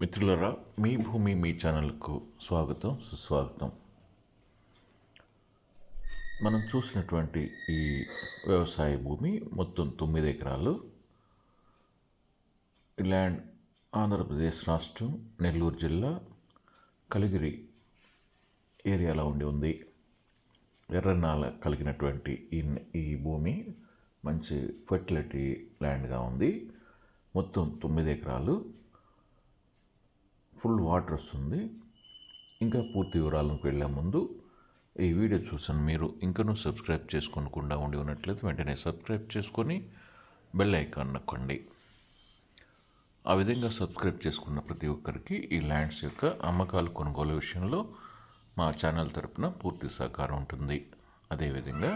మిత్రులరా, మీ భూమి మీ ఛానల్కు స్వాగతం, సుస్వాగతం. మనం చూసినటువంటి ఈ వ్యవసాయ భూమి మొత్తం 9 ఎకరాలు. ఈ ల్యాండ్ ఆంధ్రప్రదేశ్ రాష్ట్రం, నెల్లూరు జిల్లా, కలిగిరి ఏరియాలో ఉంది. ఎర్రనాల కలిగినటువంటి ఈ భూమి మంచి ఫెర్టిలిటీ ల్యాండ్గా ఉంది. మొత్తం 9 ఎకరాలు, ఫుల్ వాటర్ వస్తుంది. ఇంకా పూర్తి వివరాలకు వెళ్ళే ముందు ఈ వీడియో చూసాను మీరు ఇంకనూ సబ్స్క్రైబ్ చేసుకోకుండా ఉండి ఉన్నట్లయితే వెంటనే సబ్స్క్రైబ్ చేసుకొని బెల్ ఐకాన్ నొక్కండి. ఆ విధంగా సబ్స్క్రైబ్ చేసుకున్న ప్రతి ఒక్కరికి ఈ ల్యాండ్స్ యొక్క అమ్మకాలు కొనుగోలు విషయంలో మా ఛానల్ తరపున పూర్తి సహకారం ఉంటుంది. అదేవిధంగా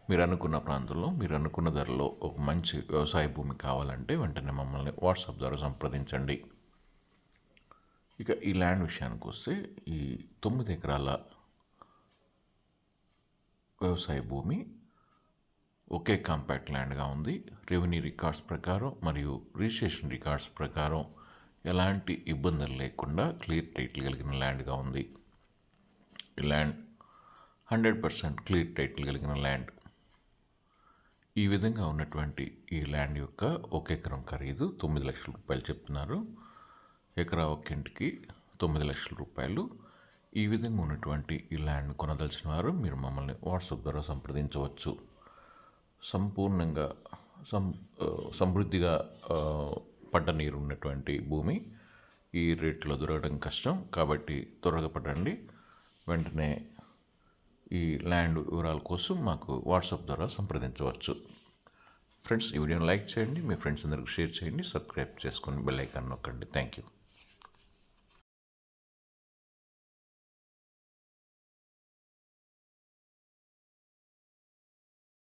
మీరు అనుకున్న ప్రాంతంలో మీరు అనుకున్న ధరలో ఒక మంచి వ్యవసాయ భూమి కావాలంటే వెంటనే మమ్మల్ని వాట్సాప్ ద్వారా సంప్రదించండి. ఇక ఈ ల్యాండ్ విషయానికి వస్తే, ఈ 9 ఎకరాల వ్యవసాయ భూమి ఒకే కాంపాక్ట్ ల్యాండ్గా ఉంది. రెవెన్యూ రికార్డ్స్ ప్రకారం మరియు రిజిస్ట్రేషన్ రికార్డ్స్ ప్రకారం ఎలాంటి ఇబ్బందులు లేకుండా క్లియర్ టైటిల్ కలిగిన ల్యాండ్గా ఉంది. ఈ ల్యాండ్ 100% క్లియర్ టైటిల్ కలిగిన ల్యాండ్. ఈ విధంగా ఉన్నటువంటి ఈ ల్యాండ్ యొక్క ఒక ఎకరం ఖరీదు 9 లక్షల రూపాయలు చెప్తున్నారు. ఎకరా ఒక్కింటికి 9 లక్షల రూపాయలు. ఈ విధంగా ఉన్నటువంటి ఈ ల్యాండ్ కొనదలిచిన వారు మీరు మమ్మల్ని వాట్సాప్ ద్వారా సంప్రదించవచ్చు. సంపూర్ణంగా సమృద్ధిగా పంట నీరు ఉన్నటువంటి భూమి ఈ రేట్లో దొరకడం కష్టం. కాబట్టి త్వరగా పడండి. వెంటనే ఈ ల్యాండ్ వివరాల కోసం మాకు వాట్సాప్ ద్వారా సంప్రదించవచ్చు. ఫ్రెండ్స్, ఈ వీడియోని లైక్ చేయండి, మీ ఫ్రెండ్స్ అందరికి షేర్ చేయండి, సబ్స్క్రైబ్ చేసుకొని బెల్ ఐకాన్ నొక్కండి. Thank you.